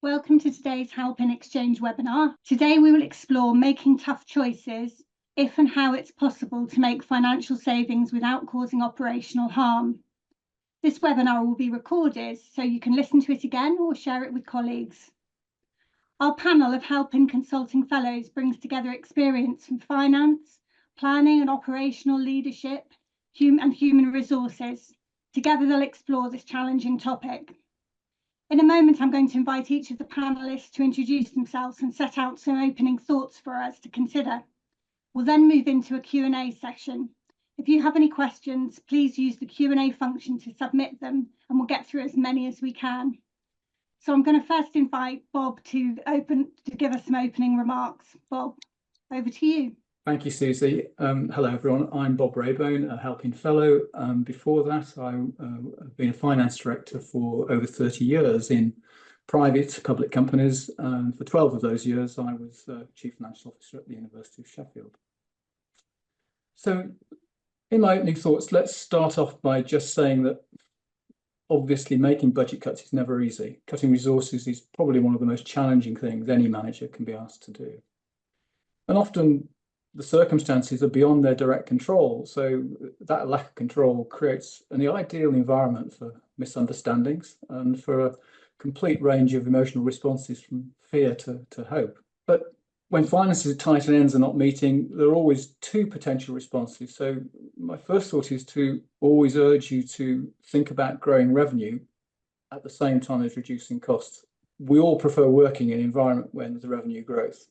Welcome to today's Help in Exchange webinar. Today we will explore making tough choices, if and how it's possible to make financial savings without causing operational harm. This webinar will be recorded so you can listen to it again or share it with colleagues. Our panel of Help in Consulting Fellows brings together experience from finance, planning and operational leadership, and human resources. Together they'll explore this challenging topic. In a moment, I'm going to invite each of the panelists to introduce themselves and set out some opening thoughts for us to consider. We'll then move into a Q&A session. If you have any questions, please use the Q&A function to submit them, and we'll get through as many as we can. So I'm going to first invite Bob to give us some opening remarks. Bob, over to you. Thank you, Susie. Hello, everyone. I'm Bob Raybone, a Helping Fellow. Before that, I've been a finance director for over 30 years in private public companies. For 12 of those years, I was Chief Financial Officer at the University of Sheffield. So in my opening thoughts, let's start off by just saying that obviously making budget cuts is never easy. Cutting resources is probably one of the most challenging things any manager can be asked to do. And often the circumstances are beyond their direct control. So that lack of control creates an ideal environment for misunderstandings and for a complete range of emotional responses from fear to hope. But when finances are tight and ends are not meeting, there are always two potential responses. So my first thought is to always urge you to think about growing revenue at the same time as reducing costs. We all prefer working in an environment when there's revenue growth.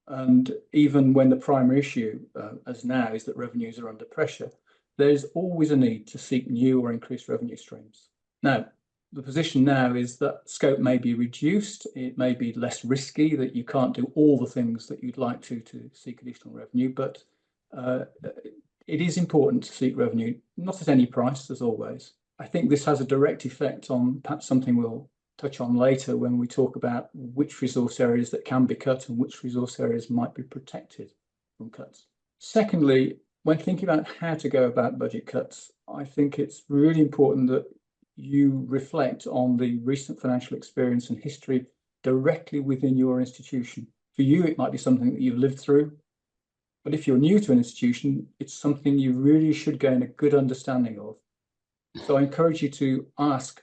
And even when the primary issue, as now, is that revenues are under pressure, there's always a need to seek new or increased revenue streams. Now, the position now is that scope may be reduced. It may be less risky, that you can't do all the things that you'd like to seek additional revenue, but it is important to seek revenue, not at any price, as always. I think this has a direct effect on perhaps something we'll touch on later when we talk about which resource areas that can be cut and which resource areas might be protected from cuts. Secondly, when thinking about how to go about budget cuts, I think it's really important that you reflect on the recent financial experience and history directly within your institution. For you, it might be something that you've lived through, but if you're new to an institution, it's something you really should gain a good understanding of. So I encourage you to ask,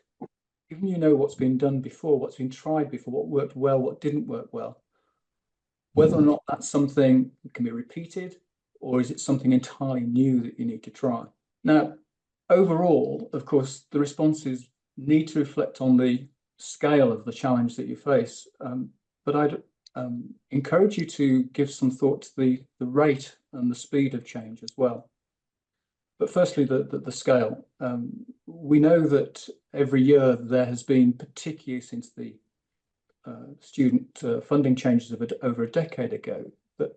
given you know what's been done before, what's been tried before, what worked well, what didn't work well, whether or not that's something that can be repeated, or is it something entirely new that you need to try? Now, overall, of course, the responses need to reflect on the scale of the challenge that you face, but I'd encourage you to give some thought to the rate and the speed of change as well. But firstly, the scale. We know that every year there has been, particularly since the student funding changes of over a decade ago,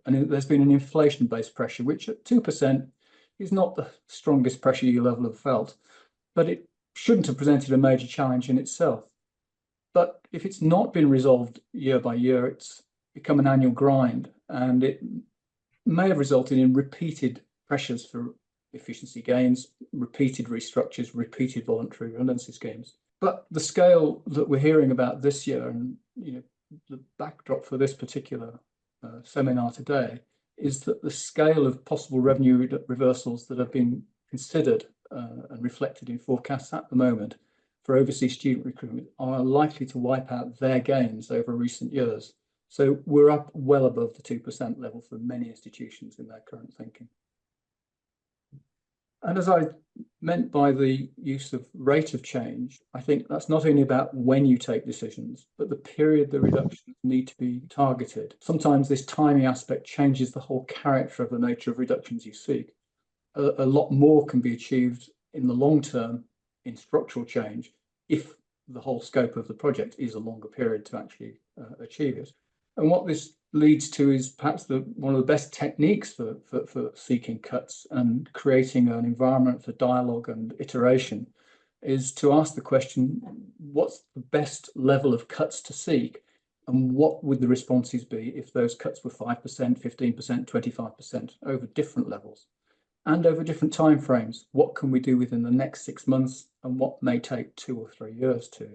there's been an inflation-based pressure, which at 2% is not the strongest pressure you'll ever have felt, but it shouldn't have presented a major challenge in itself. But if it's not been resolved year by year, it's become an annual grind, and it may have resulted in repeated pressures for efficiency gains, repeated restructures, repeated voluntary redundancy schemes. But the scale that we're hearing about this year, and the backdrop for this particular seminar today, is that the scale of possible revenue reversals that have been considered and reflected in forecasts at the moment for overseas student recruitment are likely to wipe out their gains over recent years. So we're up well above the 2% level for many institutions in their current thinking. And as I meant by the use of rate of change, I think that's not only about when you take decisions, but the period the reductions need to be targeted. Sometimes this timing aspect changes the whole character of the nature of reductions you seek. A lot more can be achieved in the long term in structural change if the whole scope of the project is a longer period to actually achieve it. And what this leads to is perhaps one of the best techniques for seeking cuts and creating an environment for dialogue and iteration is to ask the question, what's the best level of cuts to seek? And what would the responses be if those cuts were 5%, 15%, 25% over different levels and over different timeframes? What can we do within the next 6 months, and what may take 2 or 3 years to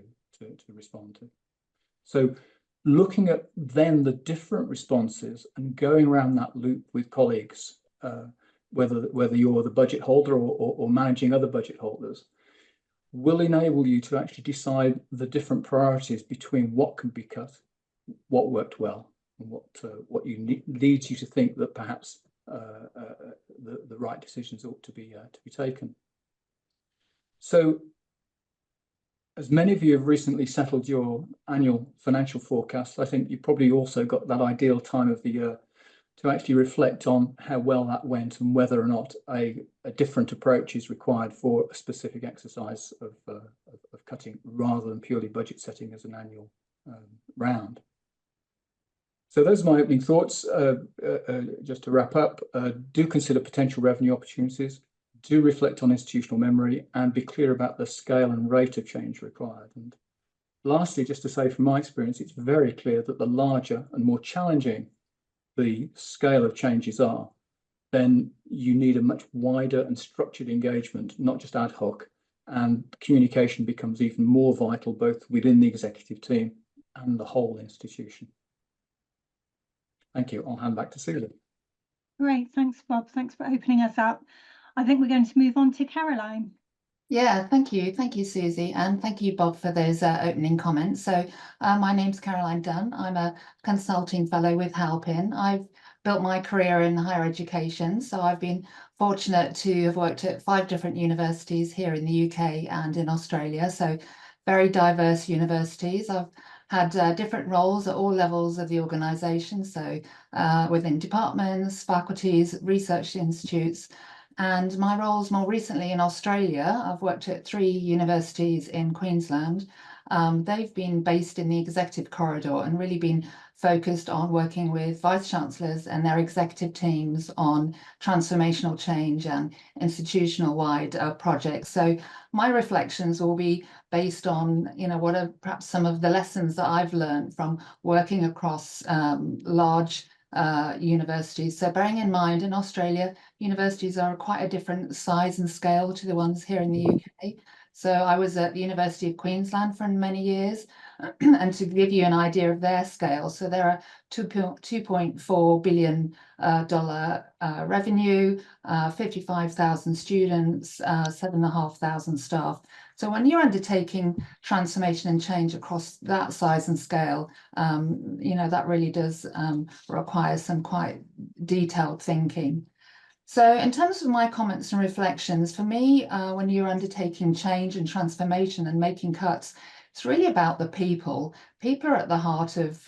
respond to? So looking at then the different responses and going around that loop with colleagues, whether you're the budget holder or managing other budget holders, will enable you to actually decide the different priorities between what can be cut, what worked well, and what leads you to think that perhaps the right decisions ought to be taken. So, as many of you have recently settled your annual financial forecasts, I think you've probably also got that ideal time of the year to actually reflect on how well that went and whether or not a different approach is required for a specific exercise of cutting, rather than purely budget setting as an annual round. So those are my opening thoughts. Just to wrap up, do consider potential revenue opportunities, do reflect on institutional memory, and be clear about the scale and rate of change required. And lastly, just to say from my experience, it's very clear that the larger and more challenging the scale of changes are, then you need a much wider and structured engagement, not just ad hoc, and communication becomes even more vital both within the executive team and the whole institution. Thank you. I'll hand back to Susie. Great, thanks, Bob. Thanks for opening us up. I think we're going to move on to Caroline. Yeah, thank you, Susie, and thank you, Bob, for those opening comments. So my name's Caroline Dunn. I'm a consulting fellow with Halpin. I've built my career in higher education, so I've been fortunate to have worked at 5 different universities here in the UK and in Australia, so very diverse universities. I've had different roles at all levels of the organisation, so within departments, faculties, research institutes. And my roles more recently in Australia, I've worked at 3 universities in Queensland. They've been based in the executive corridor and really been focused on working with vice chancellors and their executive teams on transformational change and institutional wide projects. So my reflections will be based on, what are perhaps some of the lessons that I've learned from working across large universities. So bearing in mind, in Australia, universities are quite a different size and scale to the ones here in the UK. So I was at the University of Queensland for many years, and to give you an idea of their scale, so there are $2.4 billion revenue, 55,000 students, 7,500 staff. So when you're undertaking transformation and change across that size and scale, that really does require some quite detailed thinking. So in terms of my comments and reflections, for me, when you're undertaking change and transformation and making cuts, it's really about the people. People are at the heart of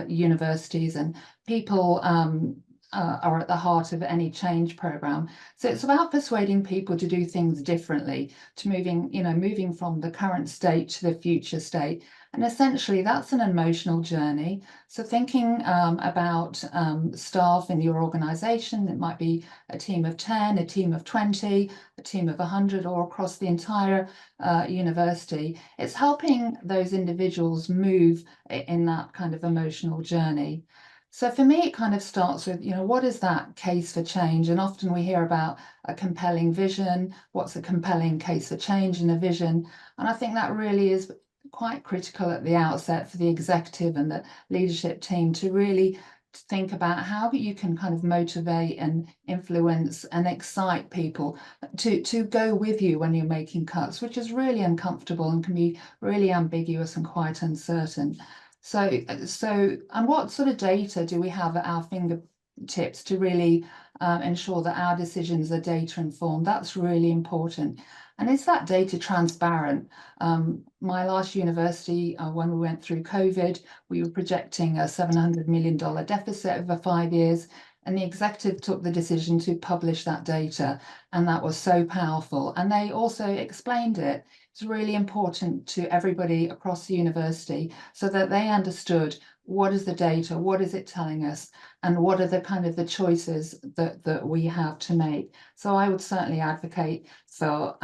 universities, and people are at the heart of any change program. So it's about persuading people to do things differently, to moving from the current state to the future state. And essentially that's an emotional journey. So thinking about staff in your organization, it might be a team of 10, a team of 20, a team of 100, or across the entire university. It's helping those individuals move in that kind of emotional journey. So for me, it kind of starts with, what is that case for change? And often we hear about a compelling vision. What's a compelling case for change and a vision? And I think that really is quite critical at the outset for the executive and the leadership team to really think about how you can kind of motivate and influence and excite people to go with you when you're making cuts, which is really uncomfortable and can be really ambiguous and quite uncertain. So and what sort of data do we have at our fingertips to really ensure that our decisions are data informed? That's really important. And is that data transparent? My last university, when we went through COVID, we were projecting a $700 million deficit over 5 years, and the executive took the decision to publish that data, and that was so powerful. And they also explained it. It's really important to everybody across the university so that they understood what is the data, what is it telling us, and what are the kind of the choices that we have to make. So I would certainly advocate for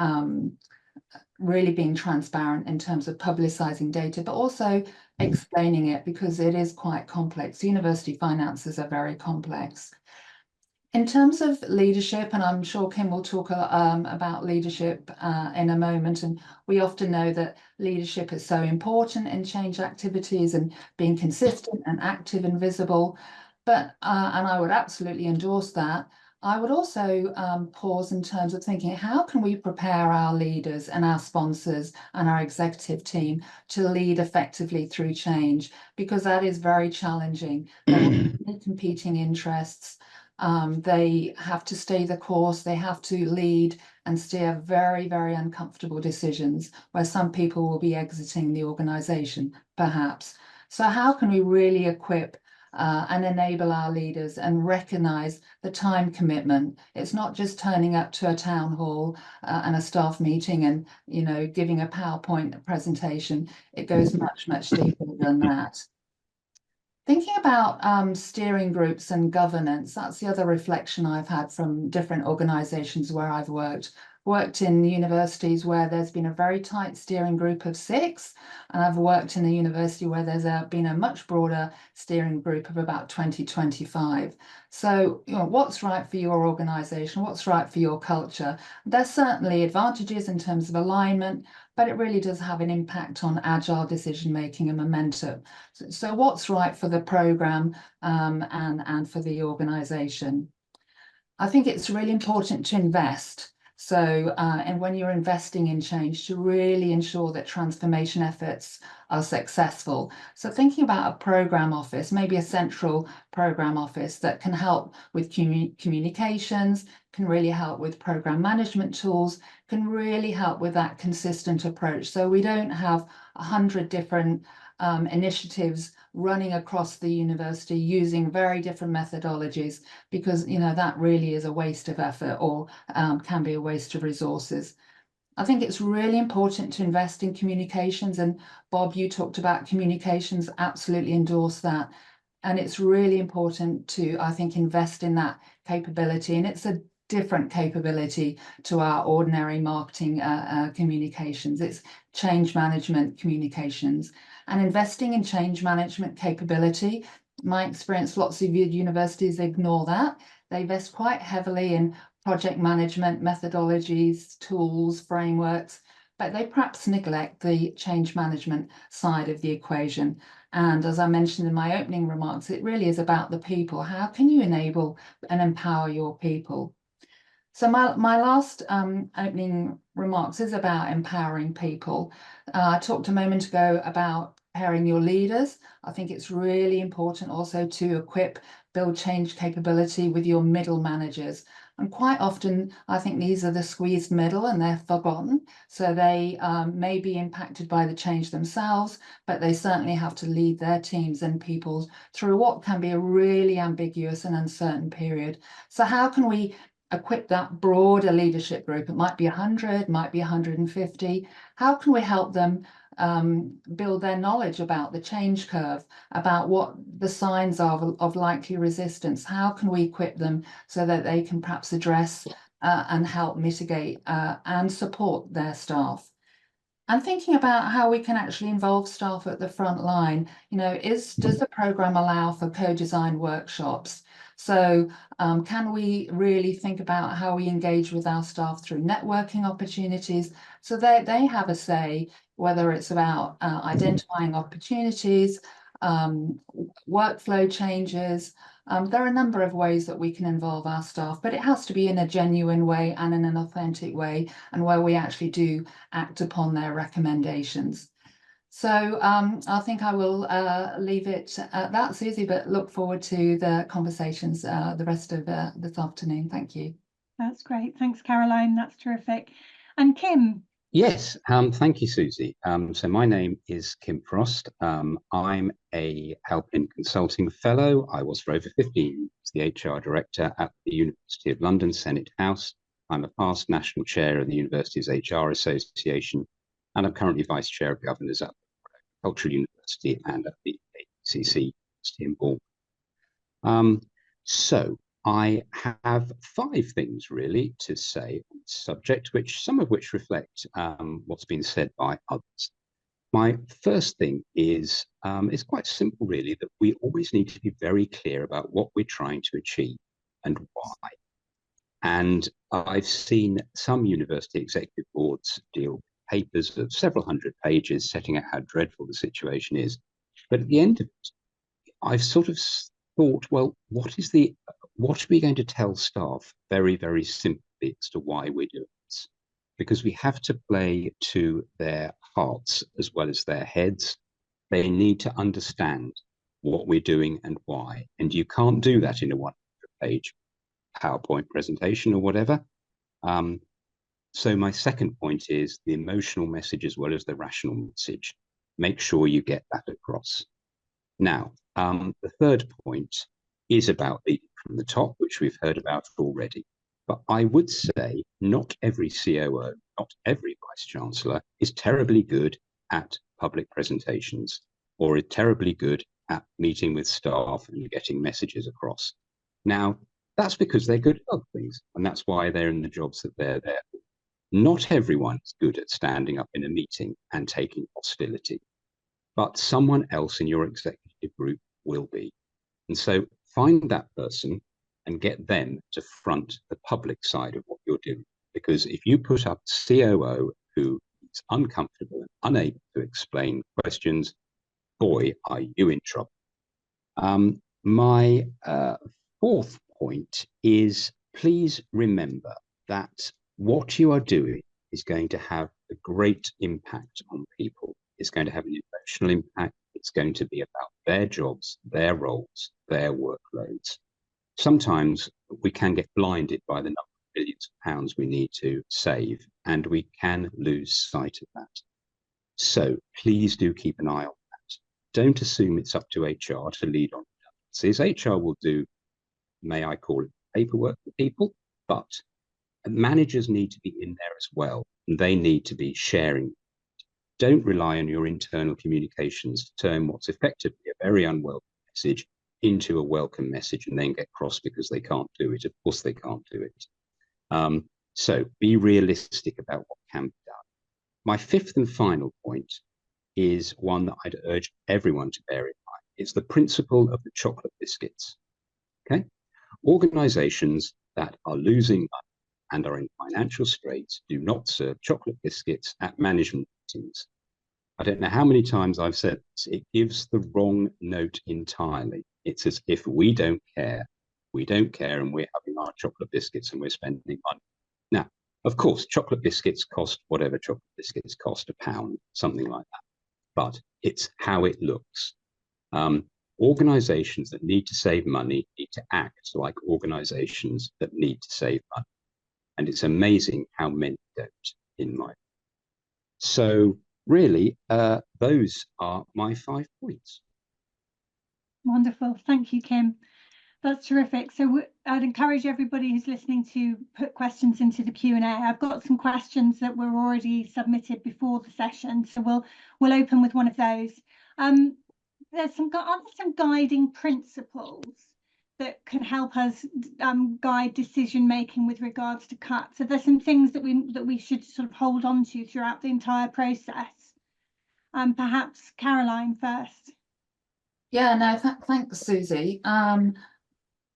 really being transparent in terms of publicising data, but also explaining it, because it is quite complex. University finances are very complex. In terms of leadership, and I'm sure Kim will talk about leadership in a moment, and we often know that leadership is so important in change activities and being consistent and active and visible. But, and I would absolutely endorse that, I would also pause in terms of thinking, how can we prepare our leaders and our sponsors and our executive team to lead effectively through change? Because that is very challenging. There are many competing interests. They have to stay the course, they have to lead and steer very, very uncomfortable decisions where some people will be exiting the organisation, perhaps. So how can we really equip and enable our leaders and recognise the time commitment? It's not just turning up to a town hall and a staff meeting and, you know, giving a PowerPoint presentation. It goes much, much deeper than that. Thinking about steering groups and governance, that's the other reflection I've had from different organisations where I've worked in universities where there's been a very tight steering group of 6, and I've worked in a university where there's been a much broader steering group of about 20-25. So, you know, what's right for your organisation, what's right for your culture? There's certainly advantages in terms of alignment, but it really does have an impact on agile decision making and momentum. So what's right for the programme and for the organisation? I think it's really important to invest. So, and when you're investing in change, to really ensure that transformation efforts are successful. So thinking about a programme office, maybe a central programme office that can help with communications, can really help with programme management tools, can really help with that consistent approach. So we don't have 100 different initiatives running across the university using very different methodologies, because, you know, that really is a waste of effort or can be a waste of resources. I think it's really important to invest in communications, and Bob, you talked about communications, absolutely endorse that. And it's really important to, I think, invest in that capability, and it's a different capability to our ordinary marketing communications. It's change management communications. And investing in change management capability, my experience, lots of universities ignore that. They invest quite heavily in project management methodologies, tools, frameworks, but they perhaps neglect the change management side of the equation. And as I mentioned in my opening remarks, it really is about the people. How can you enable and empower your people? So my last opening remarks is about empowering people. I talked a moment ago about preparing your leaders. I think it's really important also to equip, build change capability with your middle managers. And quite often, I think these are the squeezed middle and they're forgotten. So they may be impacted by the change themselves, but they certainly have to lead their teams and people through what can be a really ambiguous and uncertain period. So how can we equip that broader leadership group? It might be 100, might be 150. How can we help them build their knowledge about the change curve, about what the signs are of likely resistance? How can we equip them so that they can perhaps address and help mitigate and support their staff? And thinking about how we can actually involve staff at the front line, you know, does the programme allow for co-design workshops? So can we really think about how we engage with our staff through networking opportunities so that they have a say, whether it's about identifying opportunities, workflow changes. There are a number of ways that we can involve our staff, but it has to be in a genuine way and in an authentic way, and where we actually do act upon their recommendations. So I think I will leave it at that, Susie, but look forward to the conversations the rest of this afternoon. Thank you. That's great. Thanks, Caroline. That's terrific. And Kim. Yes, thank you, Susie. So my name is Kim Frost. I'm a Halpin Consulting Fellow. I was for over 15 years the HR Director at the University of London Senate House. I'm a past National Chair of the University's HR Association, and I'm currently Vice Chair of Governors at the Cultural University and at the ACC University in Bournemouth. So I have 5 things really to say on this subject, some of which reflect what's been said by others. My first thing is it's quite simple, really, that we always need to be very clear about what we're trying to achieve and why. And I've seen some university executive boards deal with papers of several hundred pages setting out how dreadful the situation is. But at the end of it, I've sort of thought, well, what are we going to tell staff very, very simply as to why we're doing this? Because we have to play to their hearts as well as their heads. They need to understand what we're doing and why. And you can't do that in a 100-page PowerPoint presentation or whatever. So my second point is the emotional message as well as the rational message. Make sure you get that across. Now, the third point is about leading from the top, which we've heard about already. But I would say not every COO, not every Vice Chancellor is terribly good at public presentations or is terribly good at meeting with staff and getting messages across. Now, that's because they're good at other things, and that's why they're in the jobs that they're there for. Not everyone is good at standing up in a meeting and taking hostility, but someone else in your executive group will be. And so find that person and get them to front the public side of what you're doing. Because if you put up a COO who is uncomfortable and unable to explain questions, boy, are you in trouble. My fourth point is, please remember that what you are doing is going to have a great impact on people. It's going to have an emotional impact. It's going to be about their jobs, their roles, their workloads. Sometimes we can get blinded by the number of billions of pounds we need to save, and we can lose sight of that. So please do keep an eye on that. Don't assume it's up to HR to lead on redundancies. HR will do, may I call it, paperwork for people, but managers need to be in there as well, and they need to be sharing. Don't rely on your internal communications to turn what's effectively a very unwelcome message into a welcome message and then get cross because they can't do it. Of course they can't do it. So be realistic about what can be done. My fifth and final point is one that I'd urge everyone to bear in mind. It's the principle of the chocolate biscuits. Okay? Organizations that are losing money and are in financial straits do not serve chocolate biscuits at management meetings. I don't know how many times I've said this. It gives the wrong note entirely. It's as if we don't care, and we're having our chocolate biscuits and we're spending money. Now, of course, chocolate biscuits cost whatever chocolate biscuits cost, £1, something like that. But it's how it looks. Organizations that need to save money need to act like organizations that need to save money. And it's amazing how many don't in my. So really, those are my 5 points. Wonderful. Thank you, Kim. That's terrific. So I'd encourage everybody who's listening to put questions into the Q&A. I've got some questions that were already submitted before the session, so we'll open with one of those. There's some guiding principles that can help us guide decision making with regards to cuts. So there's some things that we should sort of hold on to throughout the entire process. Perhaps Caroline first. Yeah, no, thanks, Susie.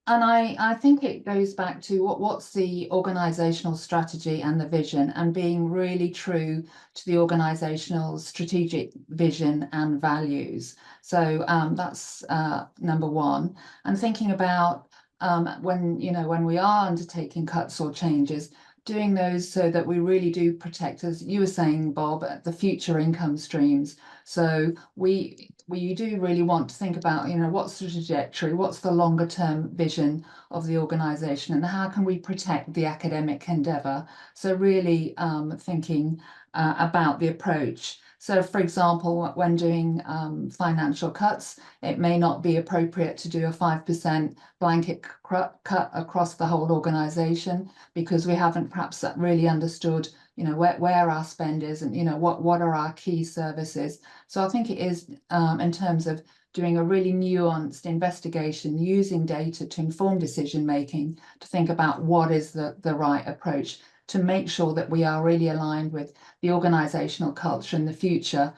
And I think it goes back to what's the organizational strategy and the vision, and being really true to the organizational strategic vision and values. So that's number one. And thinking about when we are undertaking cuts or changes, doing those so that we really do protect, as you were saying, Bob, the future income streams. So we do really want to think about, what's the trajectory, what's the longer term vision of the organisation, and how can we protect the academic endeavour. So really thinking about the approach. So, for example, when doing financial cuts, it may not be appropriate to do a 5% blanket cut across the whole organisation, because we haven't perhaps really understood, where our spend is and, what are our key services. So I think it is in terms of doing a really nuanced investigation using data to inform decision making, to think about what is the right approach to make sure that we are really aligned with the organisational culture and the future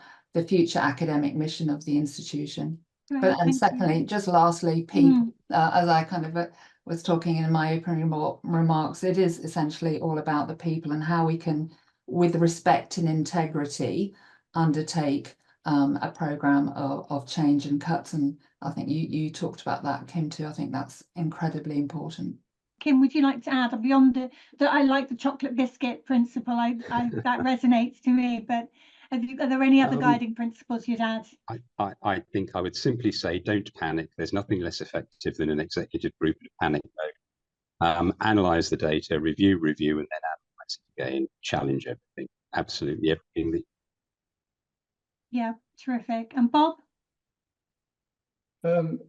academic mission of the institution. Great, And secondly, just lastly, people, as I kind of was talking in my opening remarks, it is essentially all about the people and how we can, with respect and integrity, undertake a programme of change and cuts. And I think you talked about that, Kim, too. I think that's incredibly important. Kim, would you like to add, beyond the I like the chocolate biscuit principle, that resonates to me, but are there any other guiding principles you'd add? I think I would simply say, don't panic. There's nothing less effective than an executive group in panic mode. Analyze the data, review, and then analyze it again, challenge everything, absolutely everything. Yeah, terrific. And Bob?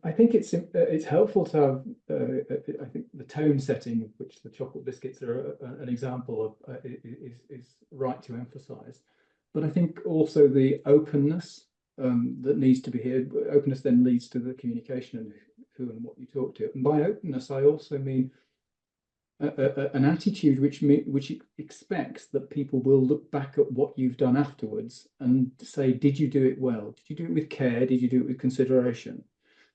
I think it's helpful to have, I think the tone setting, which the chocolate biscuits are an example of, is right to emphasize. But I think also the openness that needs to be here. Openness then leads to the communication and who and what you talk to. And by openness, I also mean an attitude which expects that people will look back at what you've done afterwards and say, did you do it well? Did you do it with care? Did you do it with consideration?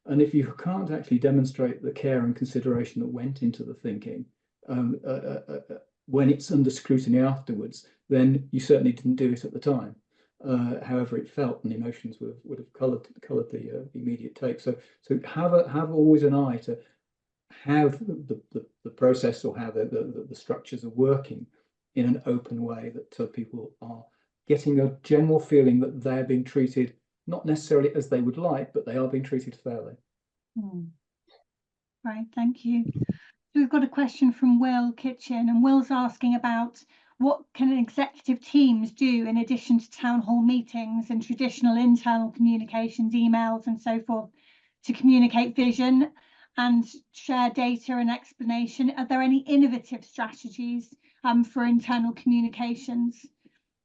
And if you can't actually demonstrate the care and consideration that went into the thinking when it's under scrutiny afterwards, then you certainly didn't do it at the time. However it felt, and the emotions would have coloured the immediate take. So have always an eye to have the process or how the structures are working in an open way, that people are getting a general feeling that they're being treated not necessarily as they would like, but they are being treated fairly. Right, thank you. So we've got a question from Will Kitchen, and Will's asking about what can executive teams do in addition to town hall meetings and traditional internal communications, emails and so forth, to communicate vision and share data and explanation. Are there any innovative strategies for internal communications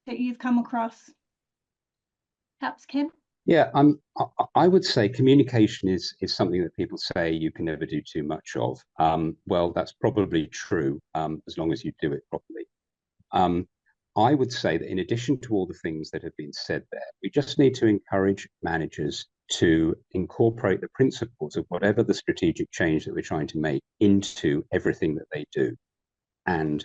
that you've come across? Perhaps Kim? Yeah, I would say communication is something that people say you can never do too much of. Well, that's probably true as long as you do it properly. I would say that in addition to all the things that have been said there, we just need to encourage managers to incorporate the principles of whatever the strategic change that we're trying to make into everything that they do and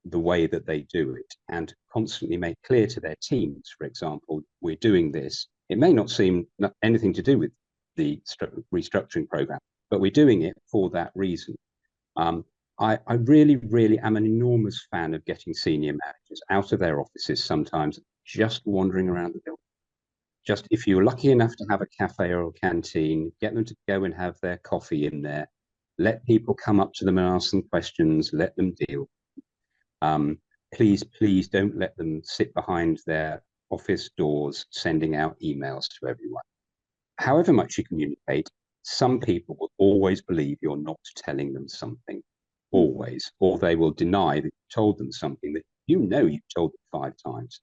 the way that they do it, and constantly make clear to their teams, for example, we're doing this. It may not seem anything to do with the restructuring program, but we're doing it for that reason. I really, really am an enormous fan of getting senior managers out of their offices sometimes, just wandering around the building. Just if you're lucky enough to have a cafe or a canteen, get them to go and have their coffee in there. Let people come up to them and ask them questions, let them deal. Please don't let them sit behind their office doors sending out emails to everyone. However much you communicate, some people will always believe you're not telling them something, always, or they will deny that you told them something that you know you've told them 5 times.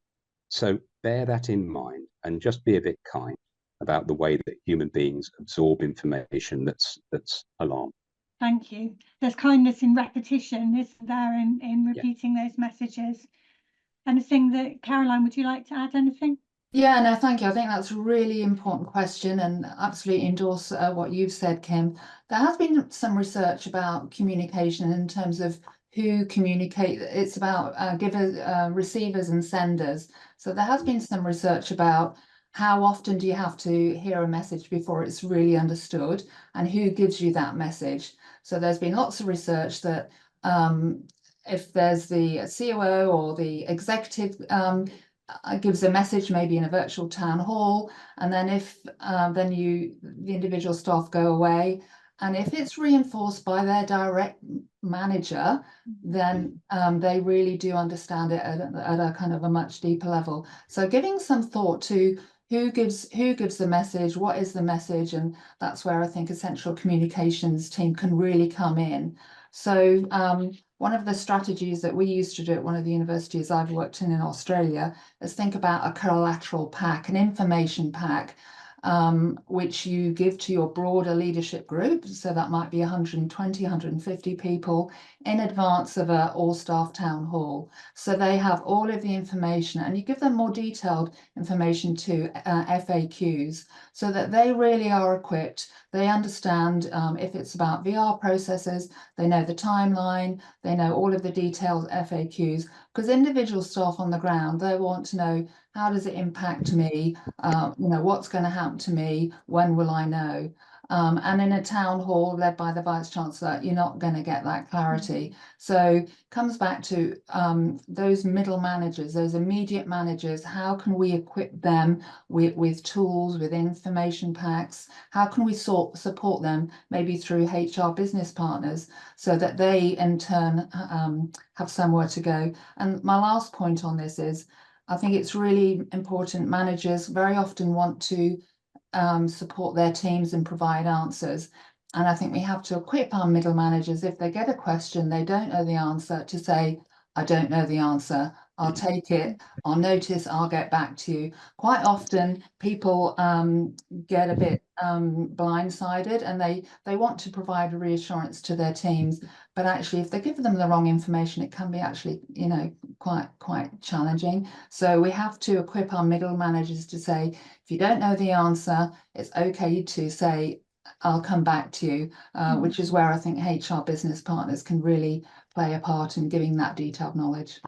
So bear that in mind and just be a bit kind about the way that human beings absorb information that's alarming. Thank you. There's kindness in repetition, isn't there, in repeating those messages? Anything that, Caroline, would you like to add anything? Yeah, no, thank you. I think that's a really important question and absolutely endorse what you've said, Kim. There has been some research about communication in terms of who communicate. It's about givers, receivers and senders. So there has been some research about how often do you have to hear a message before it's really understood and who gives you that message. So there's been lots of research that if there's the COO or the executive gives a message maybe in a virtual town hall, and then if the individual staff go away, and if it's reinforced by their direct manager, then they really do understand it at a kind of a much deeper level. So giving some thought to who gives the message, what is the message, and that's where I think a central communications team can really come in. So one of the strategies that we used to do at one of the universities I've worked in Australia is think about a collateral pack, an information pack, which you give to your broader leadership group. So that might be 120, 150 people in advance of an all-staff town hall. So they have all of the information, and you give them more detailed information to FAQs, so that they really are equipped. They understand if it's about VR processes, they know the timeline, they know all of the detailed FAQs, because individual staff on the ground, they want to know, how does it impact me? What's going to happen to me? When will I know? And in a town hall led by the Vice Chancellor, you're not going to get that clarity. So comes back to those middle managers, those immediate managers. How can we equip them with tools, with information packs? How can we support them maybe through HR business partners, so that they in turn have somewhere to go? And my last point on this is, I think it's really important. Managers very often want to support their teams and provide answers. And I think we have to equip our middle managers, if they get a question, they don't know the answer, to say, I don't know the answer. I'll take it, I'll notice, I'll get back to you. Quite often people get a bit blindsided, and they want to provide a reassurance to their teams, but actually if they give them the wrong information, it can be actually, quite challenging. So we have to equip our middle managers to say, if you don't know the answer, it's okay to say, I'll come back to you, which is where I think HR business partners can really play a part in giving that detailed knowledge.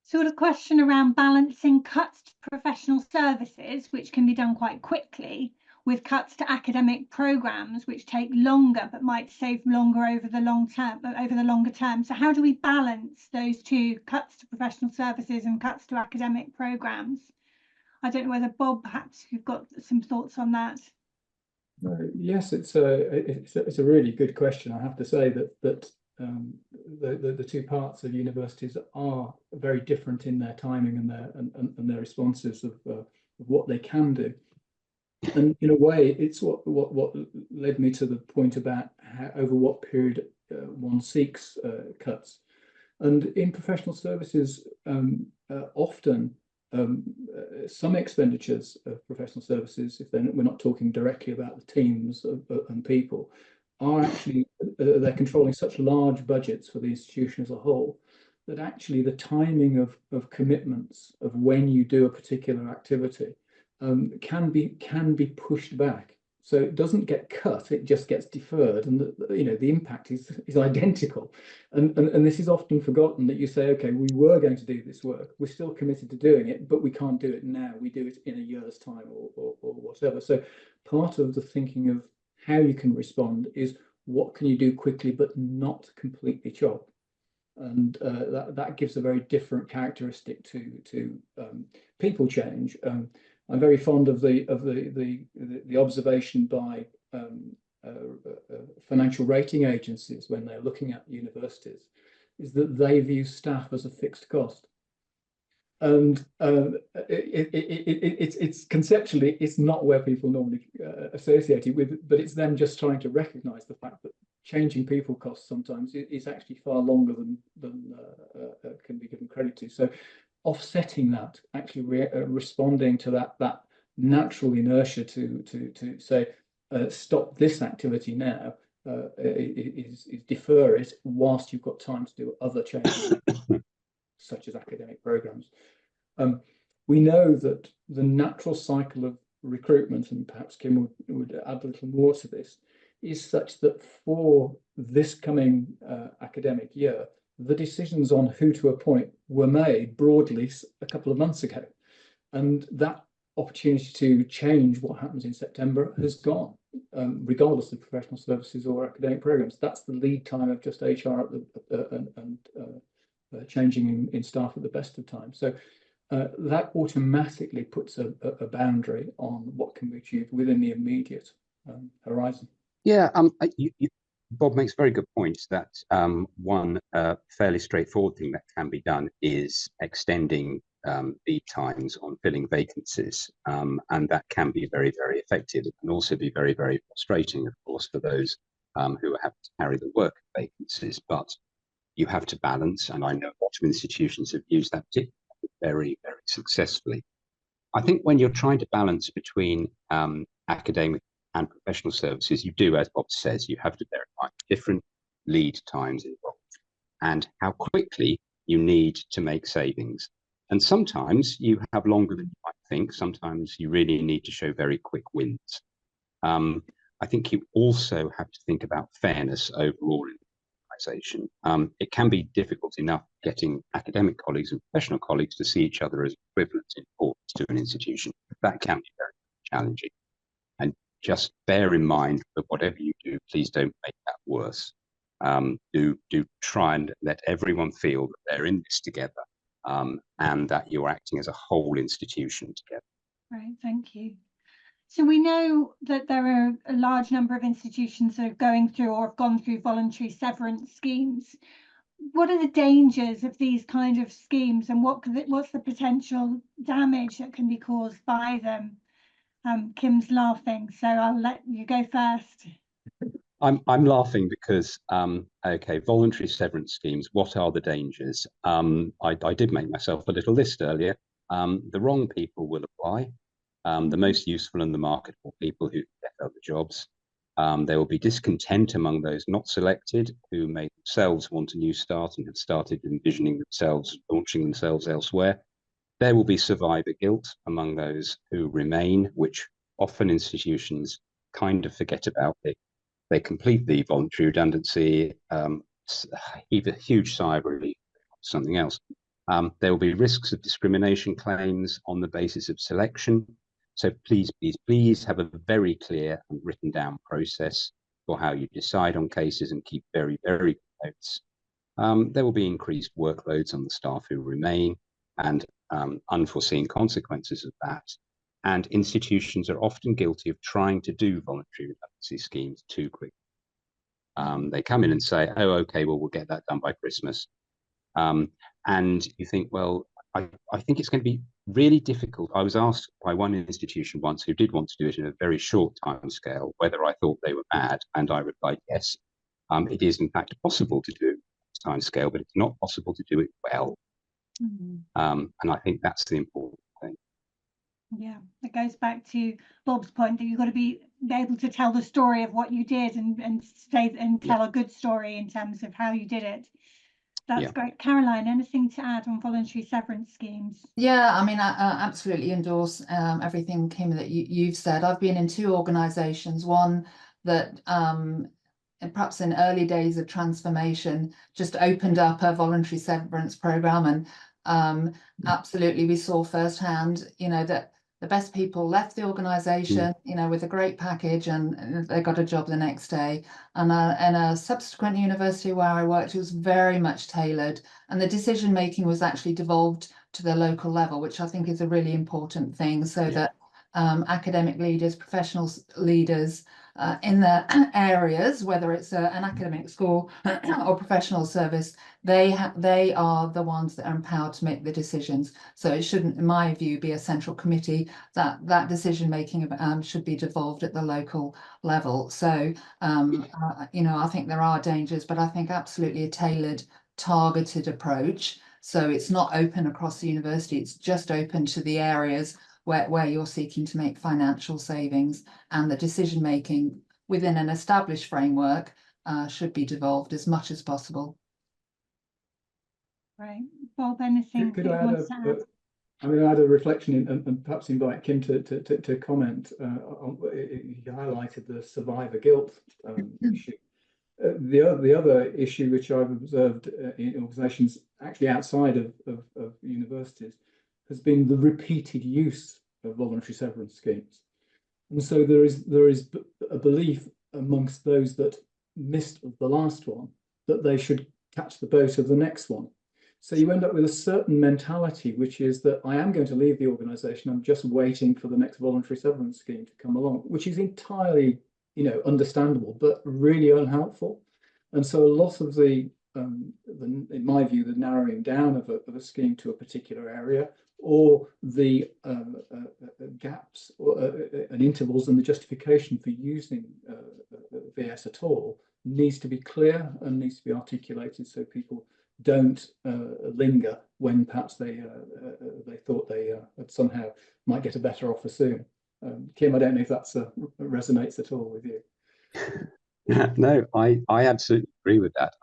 Sort of question around balancing cuts to professional services, which can be done quite quickly, with cuts to academic programs, which take longer but might save longer over the longer term. So how do we balance those two, cuts to professional services and cuts to academic programs? I don't know whether, Bob, perhaps you've got some thoughts on that. Yes, it's a really good question. I have to say that the two parts of universities are very different in their timing and their responses of what they can do. And in a way, it's what led me to the point about how, over what period one seeks cuts. And in professional services, often some expenditures of professional services, if we're not talking directly about the teams and people, are actually they're controlling such large budgets for the institution as a whole, that actually the timing of commitments of when you do a particular activity can be pushed back. So it doesn't get cut, it just gets deferred, and the impact is identical. And this is often forgotten, that you say, okay, we were going to do this work, we're still committed to doing it, but we can't do it now, we do it in a year's time or whatever. So part of the thinking of how you can respond is, what can you do quickly but not completely chop? And that gives a very different characteristic to people change. I'm very fond of the observation by financial rating agencies when they're looking at universities, is that they view staff as a fixed cost. And it's conceptually, it's not where people normally associate it with, but it's them just trying to recognise the fact that changing people costs sometimes is actually far longer than can be given credit to. So offsetting that, actually responding to that natural inertia to say, stop this activity now, is defer it whilst you've got time to do other changes, such as academic programs. We know that the natural cycle of recruitment, and perhaps Kim would add a little more to this, is such that for this coming academic year, the decisions on who to appoint were made broadly a couple of months ago. And that opportunity to change what happens in September has gone, regardless of professional services or academic programs. That's the lead time of just HR and changing in staff at the best of times. So that automatically puts a boundary on what can be achieved within the immediate horizon. Yeah, Bob makes very good points that one fairly straightforward thing that can be done is extending lead times on filling vacancies, and that can be very, very effective. It can also be very, very frustrating, of course, for those who have to carry the work of vacancies, but you have to balance, and I know a lot of institutions have used that very, very successfully. I think when you're trying to balance between academic and professional services, you do, as Bob says, you have to bear in mind different lead times involved and how quickly you need to make savings. And sometimes you have longer than you might think. Sometimes you really need to show very quick wins. I think you also have to think about fairness overall in the organisation. It can be difficult enough getting academic colleagues and professional colleagues to see each other as equivalent in importance to an institution. That can be very challenging. And just bear in mind that whatever you do, please don't make that worse. Do try and let everyone feel that they're in this together, and that you're acting as a whole institution together. Right, thank you. So we know that there are a large number of institutions that are going through or have gone through voluntary severance schemes. What are the dangers of these kind of schemes, and what's the potential damage that can be caused by them? Kim's laughing, so I'll let you go first. I'm laughing because okay, voluntary severance schemes. What are the dangers? I did make myself a little list earlier. The wrong people will apply. The most useful and the marketable people who get other jobs. There will be discontent among those not selected who may themselves want a new start and have started envisioning themselves launching themselves elsewhere. There will be survivor guilt among those who remain, which often institutions kind of forget about. They complete the voluntary redundancy, heave a huge sigh of relief, something else. There will be risks of discrimination claims on the basis of selection. So please, please, please have a very clear and written down process for how you decide on cases and keep very, very good notes. There will be increased workloads on the staff who remain and unforeseen consequences of that. And institutions are often guilty of trying to do voluntary redundancy schemes too quickly. They come in and say, oh, okay, well, we'll get that done by Christmas. And you think, well, I think it's going to be really difficult. I was asked by one institution once who did want to do it in a very short time scale, whether I thought they were mad. And I replied, yes, it is in fact possible to do time scale, but it's not possible to do it well. And I think that's the important thing. Yeah, it goes back to Bob's point that you've got to be able to tell the story of what you did and stay and tell a good story in terms of how you did it. That's great. Caroline, anything to add on voluntary severance schemes? Yeah, I mean, I absolutely endorse everything, Kim, that you've said. I've been in two organisations, one that perhaps in early days of transformation just opened up a voluntary severance programme, and absolutely we saw firsthand, you know, that the best people left the organisation, you know, with a great package, and they got a job the next day. And in a subsequent university where I worked, it was very much tailored, and the decision making was actually devolved to the local level, which I think is a really important thing, so that academic leaders, professional leaders in their areas, whether it's an academic school or professional service, they are the ones that are empowered to make the decisions. So it shouldn't, in my view, be a central committee. That decision making should be devolved at the local level. So you know, I think there are dangers, but I think absolutely a tailored, targeted approach. So it's not open across the university, it's just open to the areas where you're seeking to make financial savings, and the decision making within an established framework should be devolved as much as possible. Right, Bob, anything? Could I add I mean, I had a reflection and perhaps invite Kim to comment. He highlighted the survivor guilt issue. The other issue which I've observed in organisations actually outside of universities has been the repeated use of voluntary severance schemes. And so there is a belief amongst those that missed the last one that they should catch the boat of the next one. So you end up with a certain mentality, which is that I am going to leave the organisation, I'm just waiting for the next voluntary severance scheme to come along, which is entirely, you know, understandable, but really unhelpful. And so a lot of the in my view, the narrowing down of a scheme to a particular area, or the gaps and intervals in the justification for using VS at all needs to be clear and needs to be articulated so people don't linger when perhaps they thought they somehow might get a better offer soon. Kim, I don't know if that's resonates at all with you. No, I absolutely agree with that.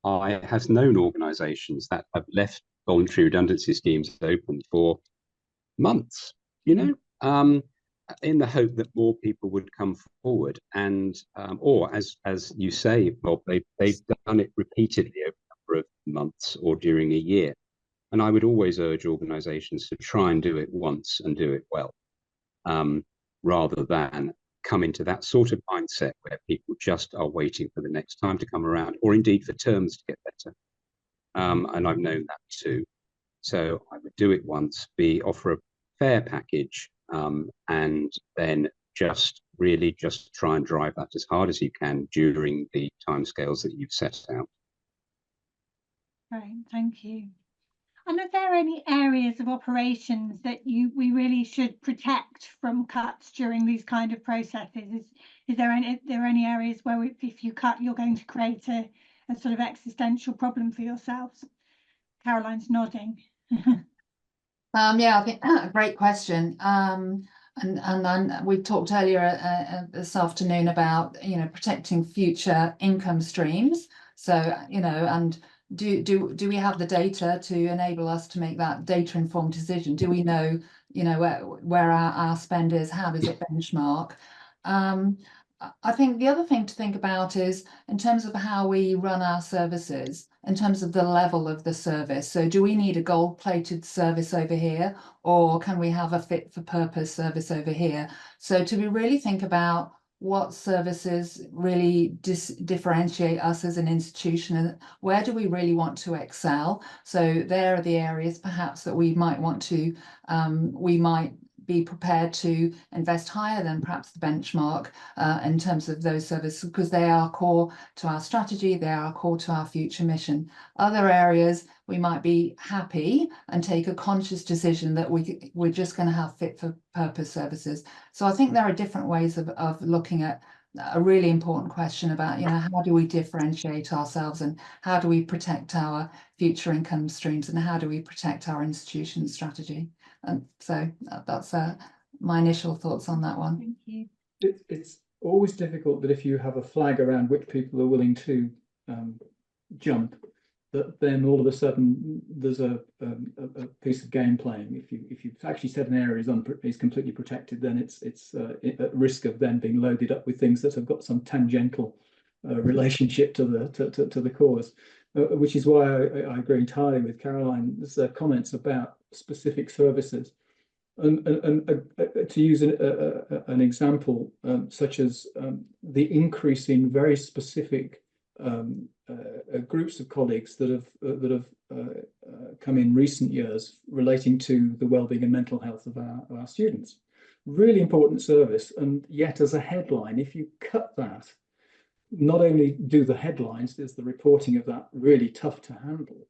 I have known organisations that have left voluntary redundancy schemes open for months, you know, in the hope that more people would come forward, and or as you say, Bob, they've done it repeatedly over a number of months or during a year. And I would always urge organisations to try and do it once and do it well, rather than come into that sort of mindset where people just are waiting for the next time to come around, or indeed for terms to get better. And I've known that too. So I would do it once, offer a fair package, and then just try and drive that as hard as you can during the timescales that you've set out. Right, thank you. And are there any areas of operations that we really should protect from cuts during these kind of processes? Is there any areas where if you cut, you're going to create a sort of existential problem for yourselves? Caroline's nodding. Yeah, I think a great question. And we talked earlier this afternoon about, you know, protecting future income streams. So, you know, and do we have the data to enable us to make that data informed decision? Do we know, you know, where our spend is? How does it benchmark? I think the other thing to think about is in terms of how we run our services, in terms of the level of the service. So do we need a gold-plated service over here, or can we have a fit-for-purpose service over here? So to really think about what services really differentiate us as an institution, and where do we really want to excel? So there are the areas perhaps that we might want to, we might be prepared to invest higher than perhaps the benchmark in terms of those services, because they are core to our strategy, they are core to our future mission. Other areas we might be happy and take a conscious decision that we're just going to have fit for purpose services. So I think there are different ways of looking at a really important question about, you know, how do we differentiate ourselves, and how do we protect our future income streams, and how do we protect our institution strategy? And so that's my initial thoughts on that one. Thank you. It's always difficult that if you have a flag around which people are willing to jump, that then all of a sudden there's a piece of game playing. If you've actually said an area is completely protected, then it's at risk of then being loaded up with things that have got some tangential relationship to the cause, which is why I agree entirely with Caroline's comments about specific services. And to use an example, such as the increase in very specific groups of colleagues that have come in recent years relating to the well-being and mental health of our students. Really important service, and yet as a headline, if you cut that, not only do the headlines, is the reporting of that really tough to handle,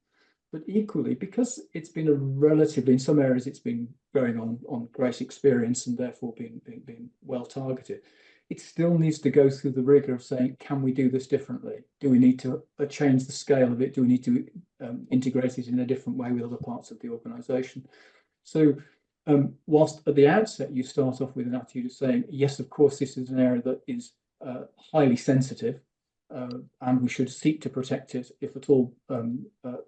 but equally, because it's been a relatively, in some areas, it's been going on great experience and therefore being well targeted, it still needs to go through the rigor of saying, can we do this differently? Do we need to change the scale of it? Do we need to integrate it in a different way with other parts of the organisation? So whilst at the outset you start off with an attitude of saying, yes, of course, this is an area that is highly sensitive, and we should seek to protect it if at all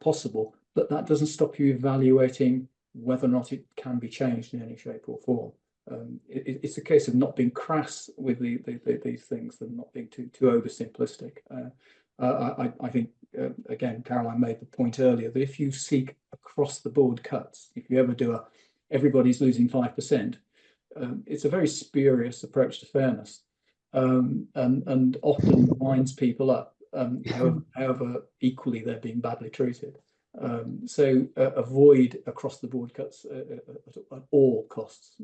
possible, but that doesn't stop you evaluating whether or not it can be changed in any shape or form. It's a case of not being crass with these things and not being too oversimplistic. I think, again, Caroline made the point earlier that if you seek across the board cuts, if you ever do everybody's losing 5%, it's a very spurious approach to fairness. And often winds people up, however equally they're being badly treated. So avoid across the board cuts at all costs.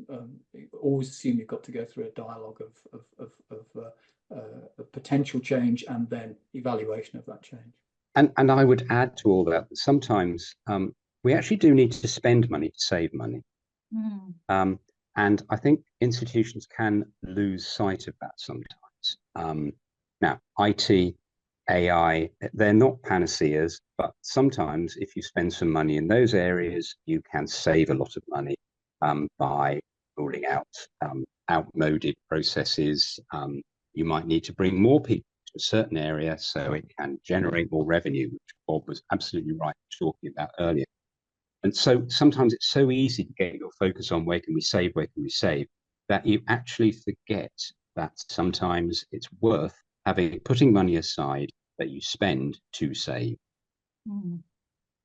Always assume you've got to go through a dialogue of potential change and then evaluation of that change. And I would add to all that sometimes we actually do need to spend money to save money. And I think institutions can lose sight of that sometimes. Now, IT, AI, they're not panaceas, but sometimes if you spend some money in those areas, you can save a lot of money by ruling out outmoded processes. You might need to bring more people to a certain area so it can generate more revenue, which Bob was absolutely right talking about earlier. And so sometimes it's so easy to get your focus on where can we save, that you actually forget that sometimes it's worth putting money aside that you spend to save.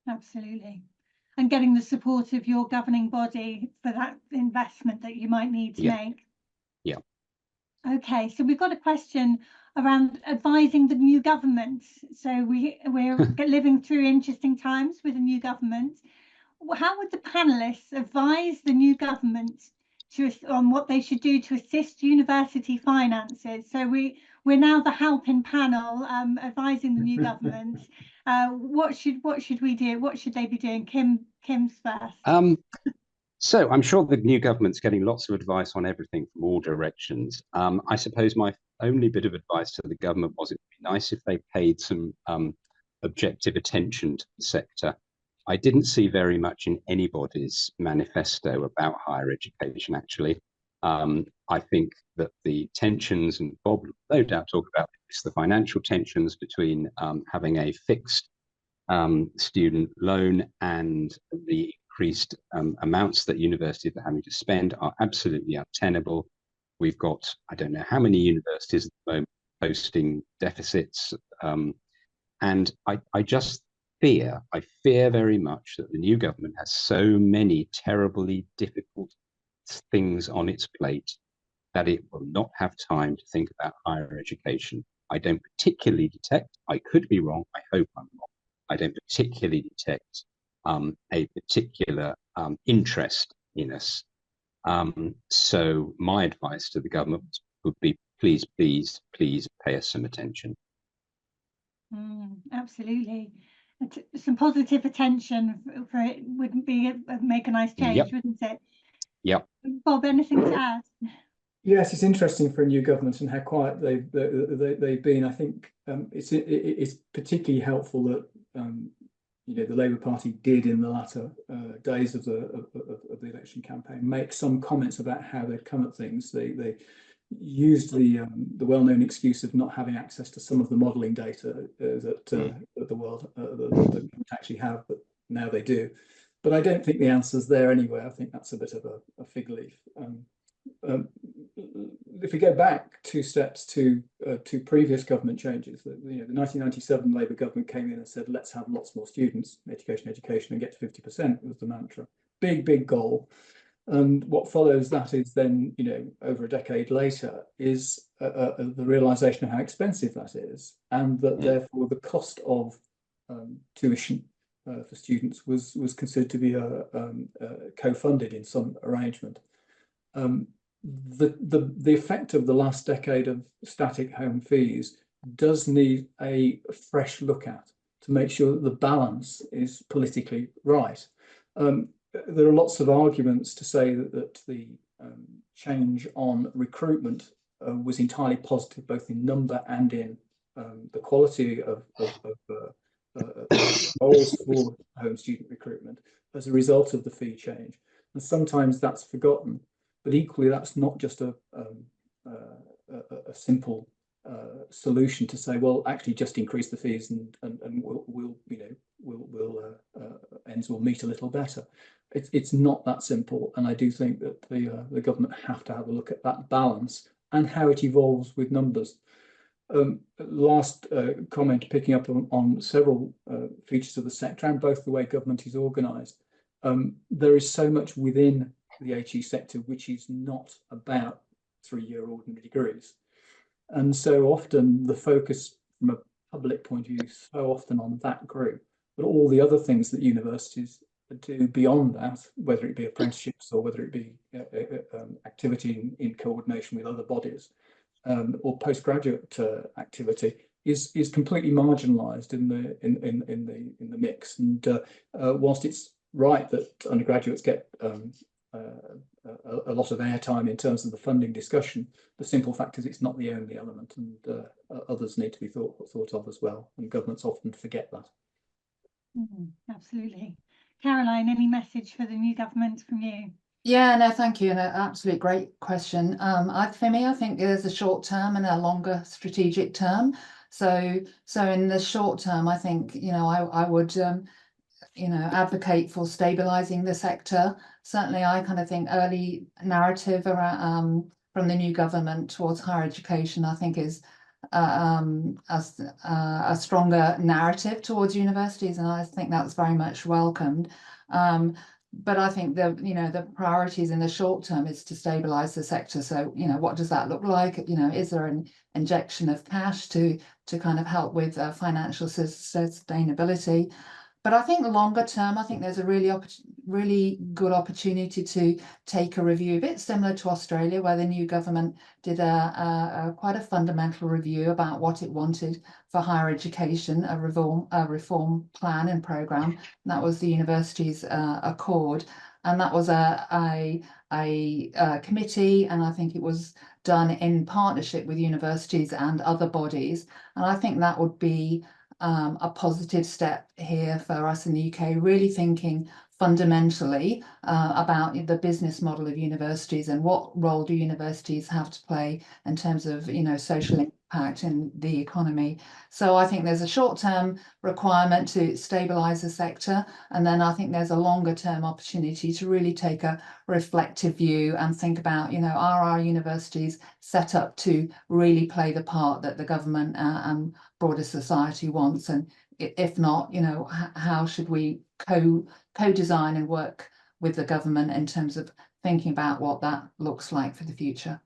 Absolutely. And getting the support of your governing body for that investment that you might need to make. Yeah. Okay, so we've got a question around advising the new government. So we're living through interesting times with a new government. How would the panelists advise the new government on what they should do to assist university finances? So we're now the helping panel advising the new government. What should we do? What should they be doing? Kim's first. So I'm sure the new government's getting lots of advice on everything from all directions. I suppose my only bit of advice to the government was it would be nice if they paid some objective attention to the sector. I didn't see very much in anybody's manifesto about higher education, actually. I think that the tensions, and Bob will no doubt talk about this, the financial tensions between having a fixed student loan and the increased amounts that universities are having to spend are absolutely untenable. We've got, I don't know how many universities at the moment posting deficits. And I just fear very much that the new government has so many terribly difficult things on its plate that it will not have time to think about higher education. I don't particularly detect, I could be wrong, I hope I'm wrong, I don't particularly detect a particular interest in us. So my advice to the government would be, please pay us some attention. Absolutely. Some positive attention for it wouldn't be make a nice change, wouldn't it? Yep. Bob, anything to add? Yes, it's interesting for a new government and how quiet they've been. I think it's particularly helpful that the Labour Party did in the latter days of the election campaign make some comments about how they'd come at things. They used the well-known excuse of not having access to some of the modelling data that the world that actually have, but now they do. But I don't think the answer's there anyway. I think that's a bit of a fig leaf. If we go back 2 steps to previous government changes, the 1997 Labour government came in and said, let's have lots more students, education, and get to 50% was the mantra. Big goal. And what follows that is then, over a decade later, is the realization of how expensive that is, and that therefore the cost of tuition for students was considered to be co-funded in some arrangement. The effect of the last decade of static home fees does need a fresh look at to make sure that the balance is politically right. There are lots of arguments to say that the change on recruitment was entirely positive, both in number and in the quality of roles for home student recruitment as a result of the fee change. And sometimes that's forgotten, but equally that's not just a simple solution to say, well, actually just increase the fees and we'll ends will meet a little better. It's not that simple, and I do think that the government have to have a look at that balance and how it evolves with numbers. Last comment, picking up on several features of the sector and both the way government is organised. There is so much within the HE sector which is not about 3-year ordinary degrees, and so often the focus from a public point of view is so often on that group, but all the other things that universities do beyond that, whether it be apprenticeships or whether it be activity in coordination with other bodies, or postgraduate activity, is completely marginalised in the mix. And whilst it's right that undergraduates get a lot of airtime in terms of the funding discussion, the simple fact is it's not the only element, and others need to be thought of as well, and governments often forget that. Absolutely. Caroline, any message for the new government from you? Yeah, no, thank you. And an absolute great question. For me, I think there's a short term and a longer strategic term. So in the short term, I think, I would, advocate for stabilizing the sector. Certainly, I kind of think early narrative around, from the new government towards higher education, I think is a stronger narrative towards universities, and I think that's very much welcomed. But I think the priorities in the short term is to stabilize the sector. So, what does that look like? Is there an injection of cash to kind of help with financial sustainability? But I think longer term, I think there's a really good opportunity to take a review, a bit similar to Australia, where the new government did quite a fundamental review about what it wanted for higher education, a reform plan and program. And that was the Universities Accord, and that was a committee, and I think it was done in partnership with universities and other bodies. And I think that would be a positive step here for us in the UK, really thinking fundamentally about the business model of universities and what role do universities have to play in terms of social impact in the economy. So I think there's a short-term requirement to stabilize the sector, and then I think there's a longer-term opportunity to really take a reflective view and think about, are our universities set up to really play the part that the government and broader society wants, and if not, how should we co-design and work with the government in terms of thinking about what that looks like for the future.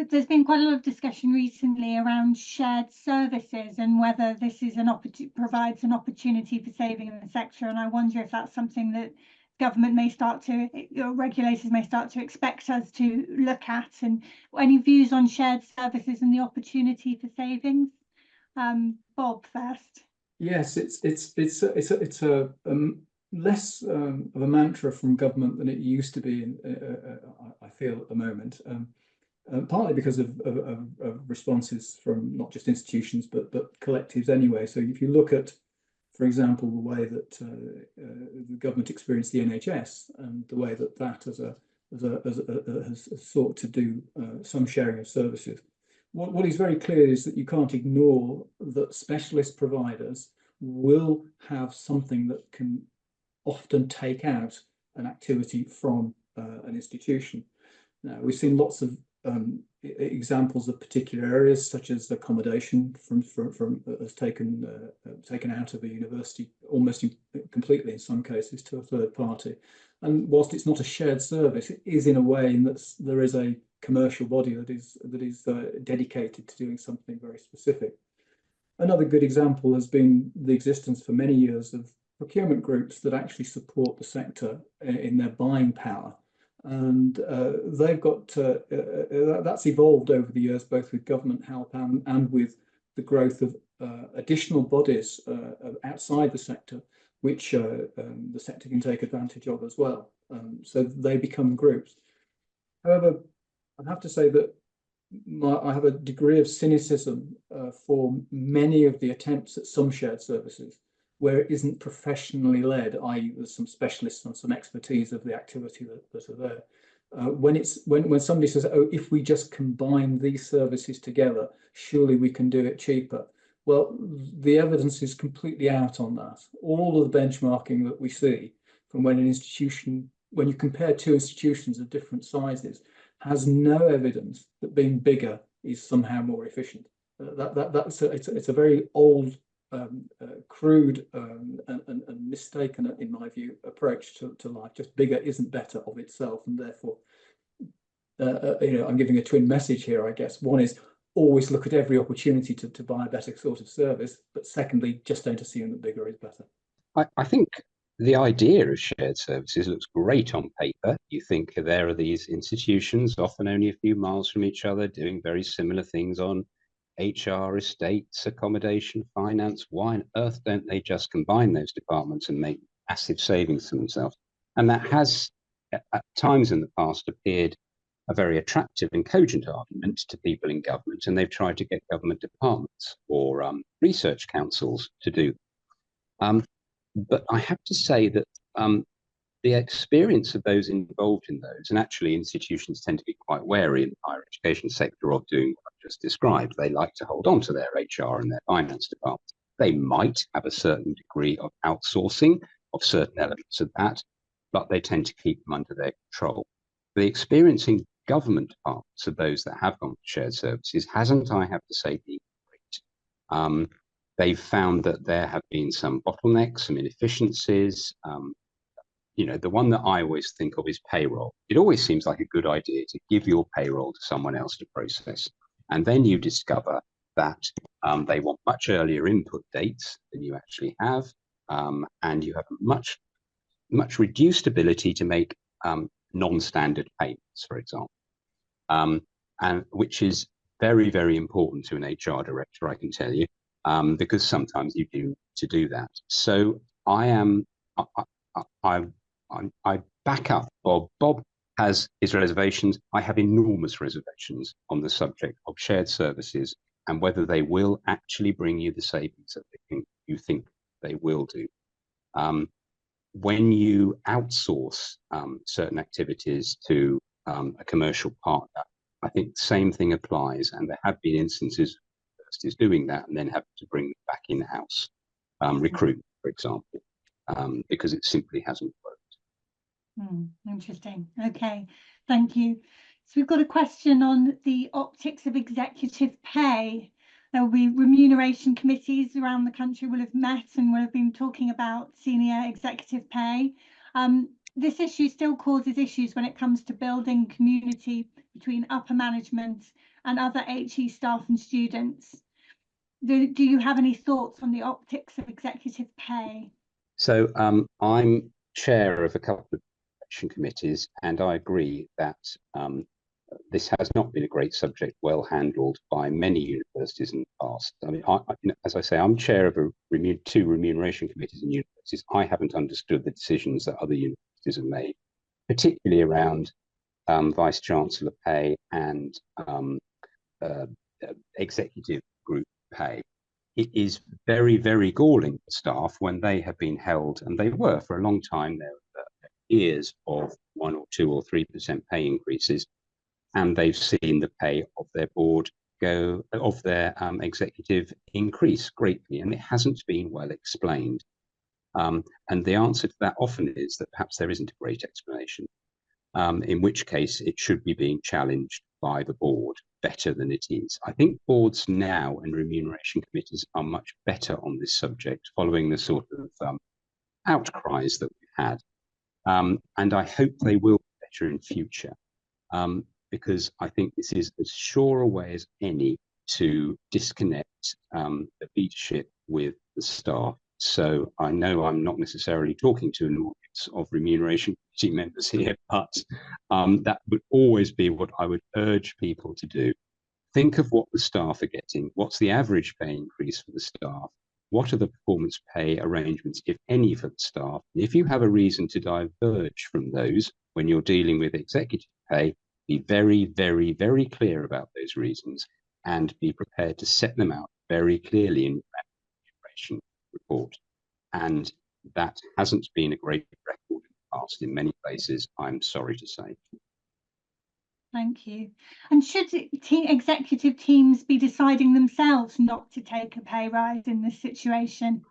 There's been quite a lot of discussion recently around shared services and whether this is provides an opportunity for saving in the sector, and I wonder if that's something that government may start to, regulators may start to expect us to look at, and any views on shared services and the opportunity for savings? Bob first. Yes, it's a less of a mantra from government than it used to be. I feel at the moment, partly because of responses from not just institutions but collectives anyway. So if you look at, for example, the way that the government experienced the NHS and the way that has sought to do some sharing of services. What is very clear is that you can't ignore that specialist providers will have something that can often take out an activity from an institution. Now, we've seen lots of examples of particular areas, such as accommodation has taken out of a university almost completely in some cases to a third party. And whilst it's not a shared service, it is in a way in that there is a commercial body that is dedicated to doing something very specific. Another good example has been the existence for many years of procurement groups that actually support the sector in their buying power, and they've got that's evolved over the years, both with government help and with the growth of additional bodies outside the sector, which the sector can take advantage of as well. So they become groups. However, I have to say that I have a degree of cynicism for many of the attempts at some shared services where it isn't professionally led, i.e. there's some specialists and some expertise of the activity that are there. When somebody says, oh, if we just combine these services together, surely we can do it cheaper. Well, the evidence is completely out on that. All of the benchmarking that we see from when you compare two institutions of different sizes, has no evidence that being bigger is somehow more efficient. It's a very old, crude and mistaken, in my view, approach to life. Just bigger isn't better of itself, and therefore, I'm giving a twin message here, I guess. One is always look at every opportunity to buy a better sort of service, but secondly, just don't assume that bigger is better. I think the idea of shared services looks great on paper. You think there are these institutions, often only a few miles from each other, doing very similar things on HR, estates, accommodation, finance. Why on earth don't they just combine those departments and make massive savings for themselves? And that has, at times in the past, appeared a very attractive and cogent argument to people in government, and they've tried to get government departments or research councils to do. But I have to say that the experience of those involved in those, and actually institutions tend to be quite wary in the higher education sector of doing what I've just described. They like to hold on to their HR and their finance department. They might have a certain degree of outsourcing of certain elements of that, but they tend to keep them under their control. The experience in government departments of those that have gone to shared services hasn't, I have to say, been great. They've found that there have been some bottlenecks, some inefficiencies. You know, the one that I always think of is payroll. It always seems like a good idea to give your payroll to someone else to process. And then you discover that they want much earlier input dates than you actually have. And you have a much reduced ability to make non-standard payments, for example, and which is very, very important to an HR director, I can tell you, because sometimes you do that. So I back up Bob. Bob has his reservations. I have enormous reservations on the subject of shared services and whether they will actually bring you the savings that you think they will do. When you outsource certain activities to a commercial partner, I think the same thing applies, and there have been instances of universities doing that and then having to bring them back in-house, recruitment, for example, because it simply hasn't worked. Interesting. Okay, thank you. So we've got a question on the optics of executive pay. There will be remuneration committees around the country will have met and will have been talking about senior executive pay. This issue still causes issues when it comes to building community between upper management and other HE staff and students. Do you have any thoughts on the optics of executive pay? So I'm chair of a couple of committees, and I agree that this has not been a great subject, well handled by many universities in the past. I mean, as I say, I'm chair of two remuneration committees in universities. I haven't understood the decisions that other universities have made, particularly around vice chancellor pay and executive group pay. It is very, very galling for staff when they have been held, and they were for a long time, there years of 1 or 2 or 3% pay increases, and they've seen the pay of their board of their executive increase greatly, and it hasn't been well explained. And the answer to that often is that perhaps there isn't a great explanation, in which case it should be being challenged by the board better than it is. I think boards now and remuneration committees are much better on this subject, following the sort of outcries that we've had. And I hope they will be better in future, because I think this is as sure a way as any to disconnect the leadership with the staff. So I know I'm not necessarily talking to an audience of remuneration committee members here, but that would always be what I would urge people to do. Think of what the staff are getting. What's the average pay increase for the staff? What are the performance pay arrangements, if any, for the staff? And if you have a reason to diverge from those when you're dealing with executive pay, be very, very, very clear about those reasons and be prepared to set them out very clearly in the remuneration report. And that hasn't been a great record in the past in many places, I'm sorry to say. Thank you. And should executive teams be deciding themselves not to take a pay rise in this situation?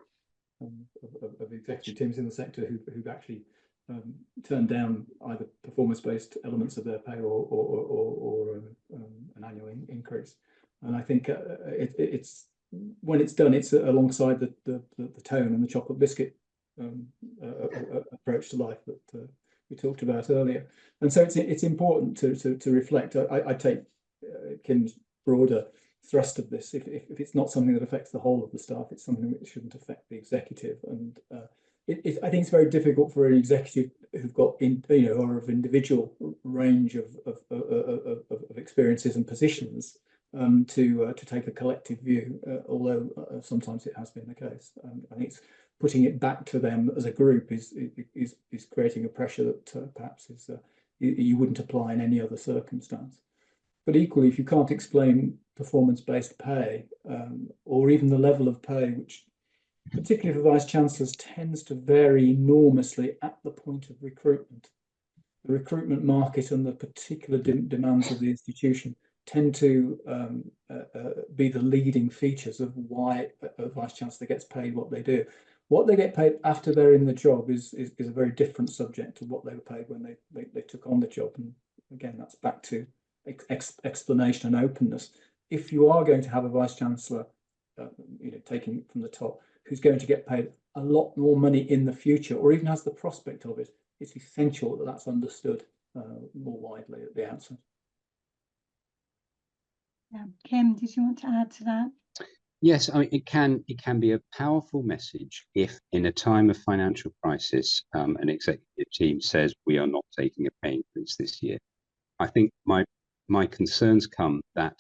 Of executive teams in the sector who've actually turned down either performance-based elements of their pay or an annual increase. And I think it's when it's done, it's alongside the tone and the chocolate biscuit approach to life that we talked about earlier. And so it's important to reflect. I take Kim's broader thrust of this. If it's not something that affects the whole of the staff, it's something that shouldn't affect the executive. And I think it's very difficult for an executive who've got or of individual range of experiences and positions to take a collective view, although sometimes it has been the case. I think it's putting it back to them as a group is creating a pressure that perhaps is you wouldn't apply in any other circumstance. But equally, if you can't explain performance-based pay or even the level of pay which particularly for vice chancellors, tends to vary enormously at the point of recruitment. The recruitment market and the particular demands of the institution tend to be the leading features of why a vice chancellor gets paid what they do. What they get paid after they're in the job is a very different subject to what they were paid when they took on the job. And again, that's back to explanation and openness. If you are going to have a vice chancellor, taking from the top, who's going to get paid a lot more money in the future, or even has the prospect of it, it's essential that that's understood more widely at the outset. Yeah. Kim, did you want to add to that? Yes, I mean, it can be a powerful message if in a time of financial crisis, an executive team says we are not taking a pay increase this year. I think my concerns come that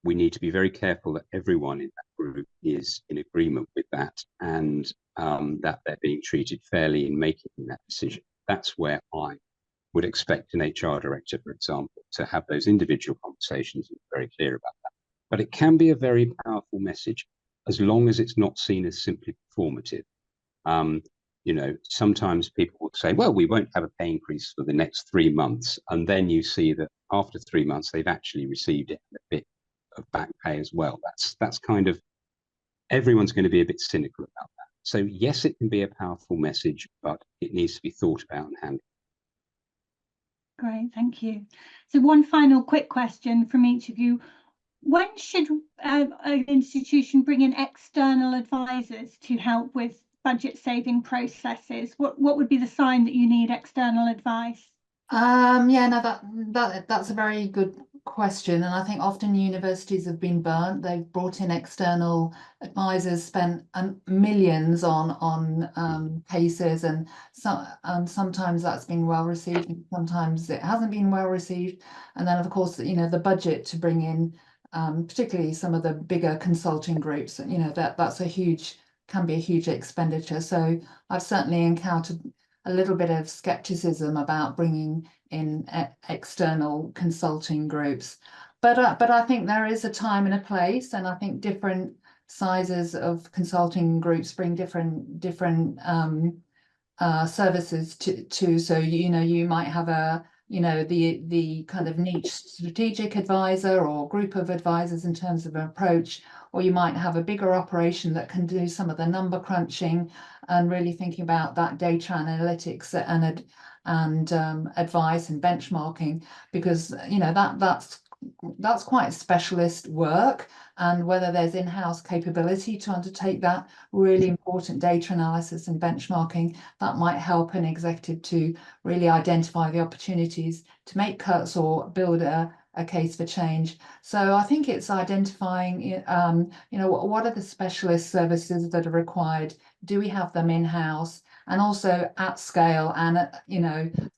we need to be very careful that everyone in that group is in agreement with that, and that they're being treated fairly in making that decision. That's where I would expect an HR director, for example, to have those individual conversations and be very clear about that. But it can be a very powerful message as long as it's not seen as simply performative. Sometimes people will say, well, we won't have a pay increase for the next 3 months. And then you see that after 3 months, they've actually received it a bit of back pay as well. That's kind of, everyone's going to be a bit cynical about that. So yes, it can be a powerful message, but it needs to be thought about and handled. Great, thank you. So one final quick question from each of you. When should an institution bring in external advisors to help with budget saving processes? What would be the sign that you need external advice? That's a very good question, and I think often universities have been burnt. They've brought in external advisors, spent millions on cases, and sometimes that's been well received, and sometimes it hasn't been well received. And then, of course, the budget to bring in, particularly some of the bigger consulting groups, can be a huge expenditure. So I've certainly encountered a little bit of skepticism about bringing in external consulting groups, but I think there is a time and a place, and I think different sizes of consulting groups bring different services to. So you might have the kind of niche strategic advisor or group of advisors in terms of an approach, or you might have a bigger operation that can do some of the number crunching and really thinking about that data analytics and advice and benchmarking, because that's quite specialist work, and whether there's in-house capability to undertake that really important data analysis and benchmarking, that might help an executive to really identify the opportunities to make cuts or build a case for change. So I think it's identifying, what are the specialist services that are required? Do we have them in-house? And also at scale, and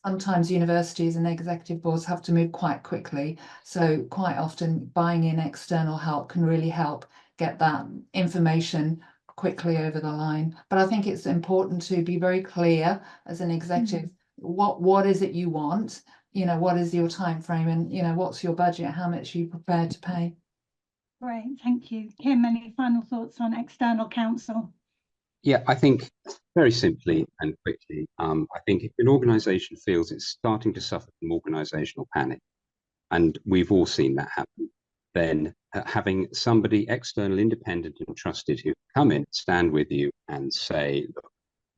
sometimes universities and executive boards have to move quite quickly. So quite often buying in external help can really help get that information quickly over the line. But I think it's important to be very clear as an executive, what is it you want? What is your time frame, and what's your budget? How much are you prepared to pay? Great, thank you. Kim, any final thoughts on external counsel? Yeah, I think very simply and quickly, I think if an organisation feels it's starting to suffer from organisational panic, and we've all seen that happen, then having somebody external, independent and trusted who come in, stand with you and say, look,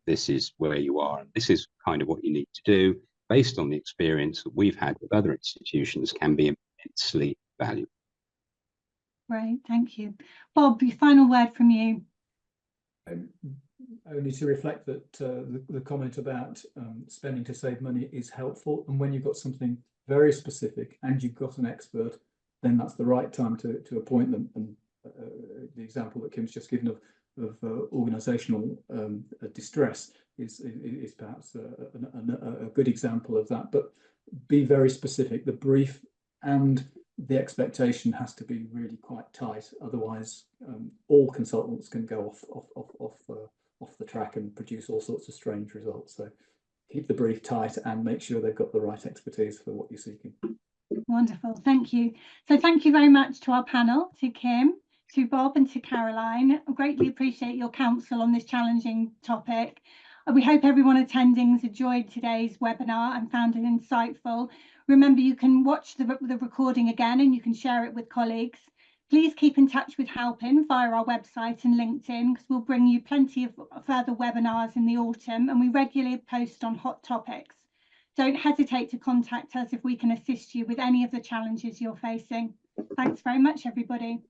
this is where you are, and this is kind of what you need to do, based on the experience that we've had with other institutions, can be immensely valuable. Great, thank you. Bob, your final word from you. Only to reflect that the comment about spending to save money is helpful, and when you've got something very specific and you've got an expert, then that's the right time to appoint them. And the example that Kim's just given of organisational distress is perhaps a good example of that. But be very specific. The brief and the expectation has to be really quite tight. Otherwise, all consultants can go off the track and produce all sorts of strange results. So keep the brief tight and make sure they've got the right expertise for what you're seeking. Wonderful, thank you. So thank you very much to our panel, to Kim, to Bob and to Caroline. I greatly appreciate your counsel on this challenging topic. We hope everyone attending has enjoyed today's webinar and found it insightful. Remember, you can watch the recording again and you can share it with colleagues. Please keep in touch with Helpin via our website and LinkedIn, because we'll bring you plenty of further webinars in the autumn, and we regularly post on hot topics. Don't hesitate to contact us if we can assist you with any of the challenges you're facing. Thanks very much, everybody.